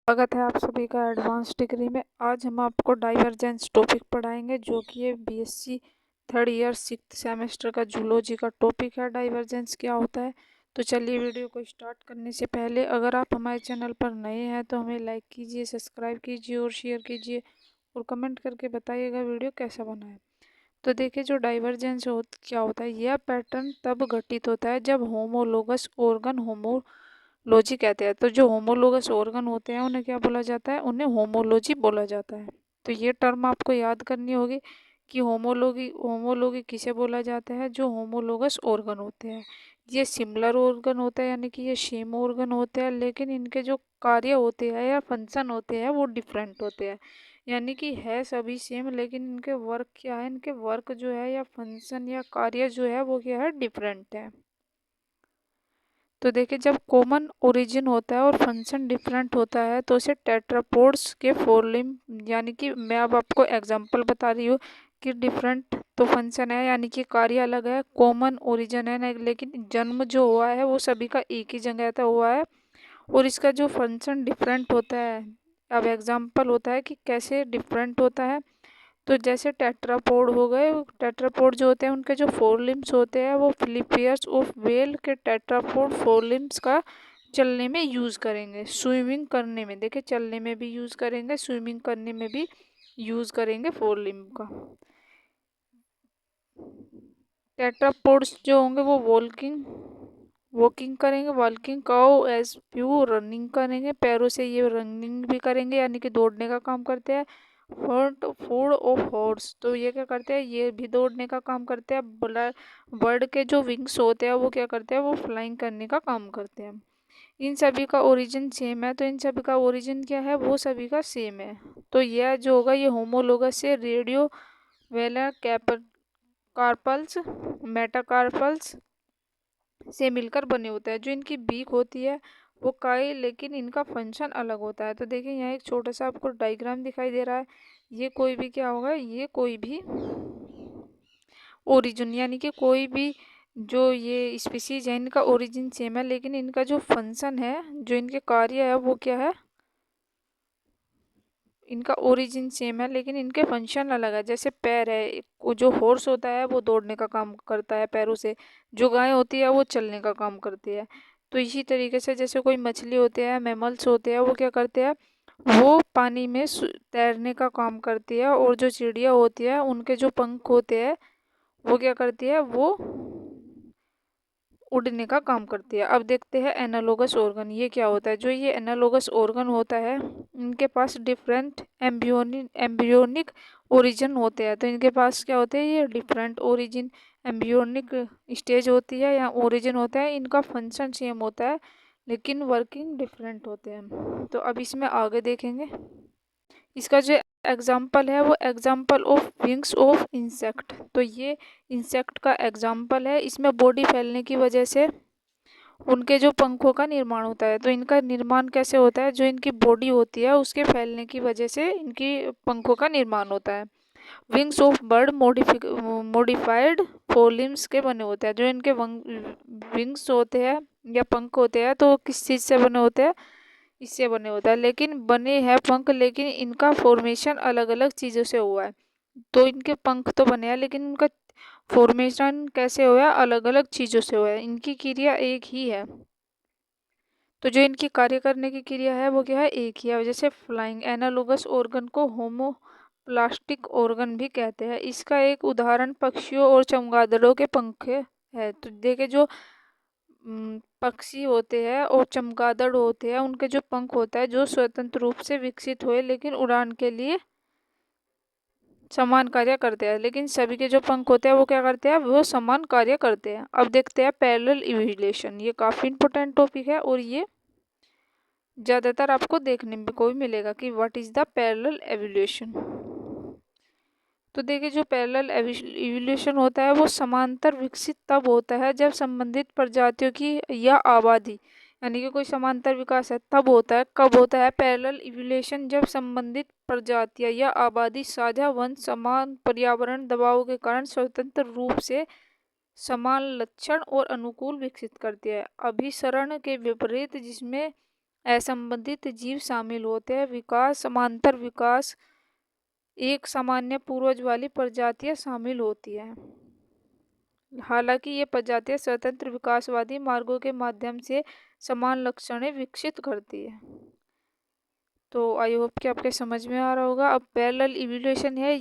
स्वागत है आप सभी का एडवांस डिग्री में। आज हम आपको डाइवर्जेंस टॉपिक पढ़ाएंगे जो कि ये BSc third year sixth semester का जूलॉजी का टॉपिक है। डाइवर्जेंस क्या होता है। तो चलिए वीडियो को स्टार्ट करने से पहले अगर आप हमारे चैनल पर नए हैं तो हमें लाइक कीजिए, सब्सक्राइब कीजिए और शेयर कीजिए और कमेंट करके बताइएगा वीडियो कैसा बना है। तो देखिए जो डाइवर्जेंस क्या होता है, यह पैटर्न तब घटित होता है जब होमोलोगस ऑर्गन होमोलॉजी कहते हैं। तो जो होमोलोगस ऑर्गन होते हैं उन्हें क्या बोला जाता है, उन्हें होमोलॉजी बोला जाता है। तो ये टर्म आपको याद करनी होगी कि होमोलॉगी होमोलॉगी किसे बोला जाता है, जो होमोलोगस ऑर्गन होते हैं। ये सिमिलर ऑर्गन होता है, यानी कि ये सेम ऑर्गन होते हैं, लेकिन इनके जो कार्य होते हैं या फंक्शन होते हैं वो डिफरेंट होते हैं। यानी कि है सभी सेम, लेकिन इनके वर्क क्या है, इनके वर्क जो है या फंक्शन या कार्य जो है वो क्या है, डिफरेंट है। तो देखिए जब कॉमन ओरिजिन होता है और फंक्शन डिफरेंट होता है तो उसे टेट्रापोड्स के फोर लिम्ब, यानी कि मैं अब आपको एग्जांपल बता रही हूँ कि डिफरेंट तो फंक्शन है यानी कि कार्य अलग है, कॉमन ओरिजिन है लेकिन जन्म जो हुआ है वो सभी का एक ही जगह था हुआ है और इसका जो फंक्शन डिफरेंट होता है। अब एग्जांपल होता है कि कैसे डिफरेंट होता है। तो जैसे टेट्रापोड हो गए, टेट्रापोड जो होते हैं उनके जो फोर लिम्स होते हैं वो फिलिपियर्स ऑफ व्हेल के टेट्रापोड फोर लिम्स का चलने में यूज़ करेंगे, स्विमिंग करने में। देखिए चलने में भी यूज़ करेंगे, स्विमिंग करने में भी यूज़ करेंगे फोर लिम्ब का। टेट्रापोड्स जो होंगे वो वॉकिंग करेंगे, walking cow as few running करेंगे, पैरों से ये रनिंग भी करेंगे यानी कि दौड़ने का काम करते हैं। फूड ऑफ हॉर्स, तो ये क्या करते हैं, ये भी दौड़ने का काम करते हैं। बर्ड के जो विंग्स होते हैं वो क्या करते हैं, वो फ्लाइंग करने का काम करते हैं। इन सभी का ओरिजिन सेम है, तो इन सभी का ओरिजिन क्या है, वो सभी का सेम है। तो यह जो होगा ये होमोलोगस से रेडियो वेलर कार्पल्स मेटाकार्पल्स से मिलकर बने होते हैं। जो इनकी बीक होती है वो काई, लेकिन इनका फंक्शन अलग होता है। तो देखिए यहाँ एक छोटा सा आपको डायग्राम दिखाई दे रहा है। ये कोई भी क्या होगा, ये कोई भी ओरिजिन यानी कि कोई भी जो ये स्पीसीज है इनका ओरिजिन सेम है, लेकिन इनका जो फंक्शन है, जो इनके कार्य है वो क्या है, इनका ओरिजिन सेम है लेकिन इनके फंक्शन अलग है। जैसे पैर है, वो जो हॉर्स होता है वो दौड़ने का काम करता है पैरों से, जो गाय होती है वो चलने का काम करती है। तो इसी तरीके से जैसे कोई मछली होते हैं, मैमल्स होते हैं, वो क्या करते हैं, वो पानी में तैरने का काम करती है। और जो चिड़िया होती है उनके जो पंख होते हैं वो क्या करती है, वो उड़ने का काम करती है। अब देखते हैं एनालोगस ऑर्गन ये क्या होता है। जो ये एनालोगस ऑर्गन होता है इनके पास डिफरेंट एम्ब्रियोनिक ओरिजिन होते हैं। तो इनके पास क्या होते हैं, ये डिफरेंट ओरिजिन एम्ब्रियोनिक स्टेज होती है या ओरिजिन होता है। इनका फंक्शन सेम होता है लेकिन वर्किंग डिफरेंट होते हैं। तो अब इसमें आगे देखेंगे, इसका जो एग्जाम्पल है वो example of wings of insect. तो ये इंसेक्ट का एग्जाम्पल है। इसमें बॉडी फैलने की वजह से उनके जो पंखों का निर्माण होता है। तो इनका निर्माण कैसे होता है, जो इनकी बॉडी होती है उसके फैलने की वजह से इनकी पंखों का निर्माण होता है। विंग्स ऑफ बर्ड मॉडिफाइड फोलिम्स के बने होते हैं। जो इनके विंग्स होते हैं या पंख होते हैं तो किस चीज़ से बने होते हैं, इससे बने होता है। लेकिन बने हैं पंख, लेकिन इनका फॉर्मेशन अलग अलग चीज़ों से हुआ है। तो इनके पंख तो बने हैं लेकिन इनका फॉर्मेशन कैसे हुआ है, अलग अलग चीज़ों से हुआ है। इनकी क्रिया एक ही है, तो जो इनकी कार्य करने की क्रिया है वो क्या है, एक ही है। जैसे फ्लाइंग एनालोगस ऑर्गन को होमोप्लास्टिक ऑर्गन भी कहते हैं। इसका एक उदाहरण पक्षियों और चमगादड़ों के पंख है। तो देखिए जो पक्षी होते हैं और चमगादड़ होते हैं उनके जो पंख होता है जो स्वतंत्र रूप से विकसित हुए लेकिन उड़ान के लिए समान कार्य करते हैं। लेकिन सभी के जो पंख होते हैं वो क्या करते हैं, वो समान कार्य करते हैं। अब देखते हैं पैरेलल इवोल्यूशन, ये काफ़ी इंपॉर्टेंट टॉपिक है और ये ज़्यादातर आपको देखने में को भी मिलेगा कि what is the parallel evolution. तो देखिए जो पैरेलल इवोल्यूशन होता है वो समांतर विकसित तब होता है जब संबंधित प्रजातियों की या आबादी, यानी कि कोई समांतर विकास है तब होता है। कब होता है पैरेलल इवोल्यूशन, जब संबंधित प्रजातियां या आबादी साझा वंश समान पर्यावरण दबाव के कारण स्वतंत्र रूप से समान लक्षण और अनुकूल विकसित करती है। अभिसरण के विपरीत, जिसमें असंबंधित जीव शामिल होते हैं। विकास, समांतर विकास, एक सामान्य पूर्वज वाली प्रजातियां शामिल होती है। हालांकि ये प्रजातियां स्वतंत्र विकासवादी मार्गों के माध्यम से समान लक्षणें विकसित करती है। तो आई होप कि आपके समझ में आ रहा होगा। अब पैरेलल इवोल्यूशन है,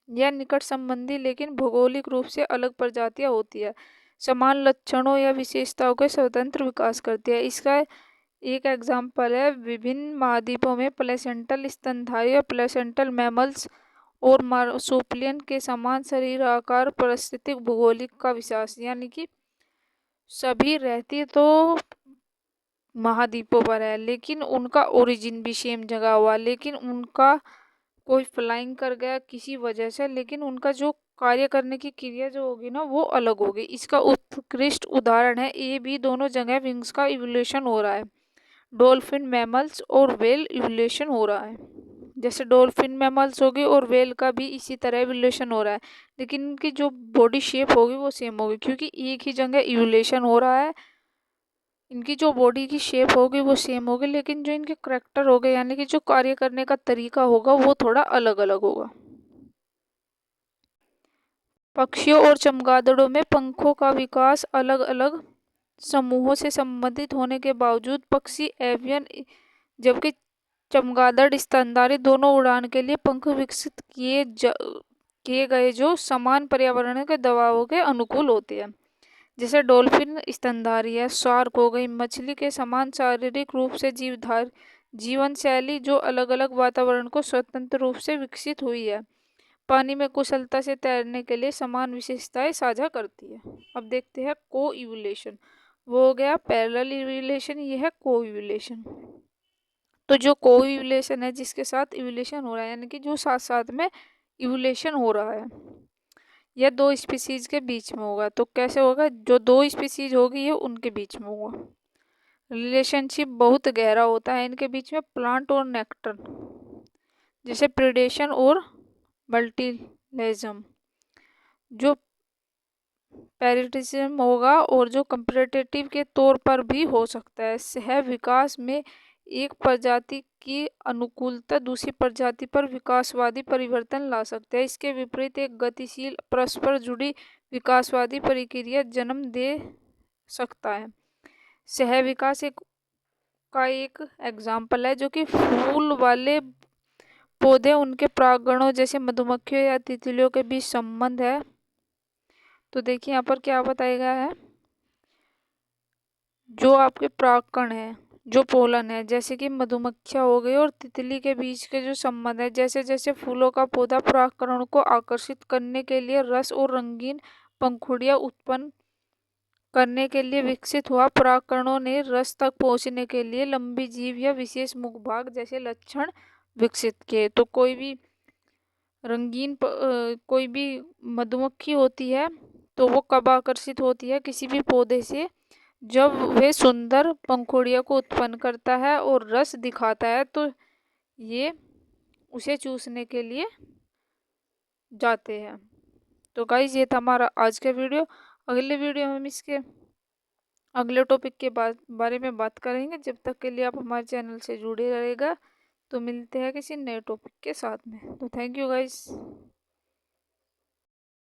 यह निकट संबंधी लेकिन भौगोलिक रूप से अलग प्रजातियां होती है, समान लक्षणों या विशेषताओं के स्वतंत्र विकास करती है। इसका एक एग्जाम्पल है विभिन्न महाद्वीपों में प्लेसेंटल स्तनधारी और प्लेसेंटल मैमल्स और मार्सुपिलियन के समान शरीर आकार, पारिस्थितिक भूगोलिक का विकास, यानी कि सभी रहती तो महाद्वीपों पर है लेकिन उनका ओरिजिन भी सेम जगह हुआ, लेकिन उनका कोई फ्लाइंग कर गया किसी वजह से, लेकिन उनका जो कार्य करने की क्रिया जो होगी ना वो अलग होगी। इसका उत्कृष्ट उदाहरण है ए बी दोनों जगह विंग्स का इवोल्यूशन हो रहा है। डॉल्फिन, मैमल्स और वेल इवोल्यूशन हो रहा है। जैसे डॉल्फिन मैमल्स होगी और वेल का भी इसी तरह इवोल्यूशन हो रहा है, लेकिन इनकी जो बॉडी शेप होगी वो सेम होगी क्योंकि एक ही जगह इवोल्यूशन हो रहा है। इनकी जो बॉडी की शेप होगी वो सेम होगी, लेकिन जो इनके करैक्टर होगा यानी कि जो कार्य करने का तरीका होगा वो थोड़ा अलग अलग होगा। पक्षियों और चमगादड़ों में पंखों का विकास अलग अलग समूहों से संबंधित होने के बावजूद पक्षी एवियन जबकि चमगादड़ स्तनधारी दोनों उड़ान के लिए पंख विकसित किए गए जो समान पर्यावरण के दबावों के अनुकूल होते हैं। जैसे डॉल्फिन स्तनधारी है, शार्क हो गई, मछली के समान शारीरिक रूप से जीवन शैली जो अलग अलग वातावरण को स्वतंत्र रूप से विकसित हुई है, पानी में कुशलता से तैरने के लिए समान विशेषताएं साझा करती है। अब देखते हैं को इवोल्यूशन। वो हो गया पैरेलल इवोल्यूशन, ये है को इवोल्यूशन। तो जो को इवोल्यूशन है जिसके साथ इवोल्यूशन हो रहा है यानी कि जो साथ साथ में इवोल्यूशन हो रहा है, यह दो स्पीसीज के बीच में होगा। तो कैसे होगा? जो दो स्पीसीज होगी ये उनके बीच में होगा। रिलेशनशिप बहुत गहरा होता है इनके बीच में, प्लांट और नेक्टर, जैसे प्रीडेशन और मल्टीलेजम। जो पैरेटिज्म होगा और जो कंपेरेटिव के तौर पर भी हो सकता है। सह विकास में एक प्रजाति की अनुकूलता दूसरी प्रजाति पर विकासवादी परिवर्तन ला सकते हैं। इसके विपरीत एक गतिशील परस्पर जुड़ी विकासवादी प्रक्रिया जन्म दे सकता है। सह विकास का एक एग्जाम्पल है जो कि फूल वाले पौधे उनके परागणों जैसे मधुमक्खियों या तितलियों के बीच संबंध है। तो देखिए यहाँ पर क्या बताया गया है, जो आपके परागकण है, जो पोलन है, जैसे कि मधुमक्खियां हो गई और तितली के बीच के जो संबंध है, जैसे जैसे फूलों का पौधा परागकणों को आकर्षित करने के लिए रस और रंगीन पंखुड़ियां उत्पन्न करने के लिए विकसित हुआ, परागकणों ने रस तक पहुंचने के लिए लंबी जीभ या विशेष मुखभाग जैसे लक्षण विकसित किए। तो कोई भी कोई भी मधुमक्खी होती है तो वो कब आकर्षित होती है किसी भी पौधे से, जब वे सुंदर पंखुड़ियों को उत्पन्न करता है और रस दिखाता है तो ये उसे चूसने के लिए जाते हैं। तो गाइस ये था हमारा आज का वीडियो। अगले वीडियो में हम इसके अगले टॉपिक के बारे में बात करेंगे। जब तक के लिए आप हमारे चैनल से जुड़े रहेगा। तो मिलते हैं किसी नए टॉपिक के साथ में। तो थैंक यू गाइस।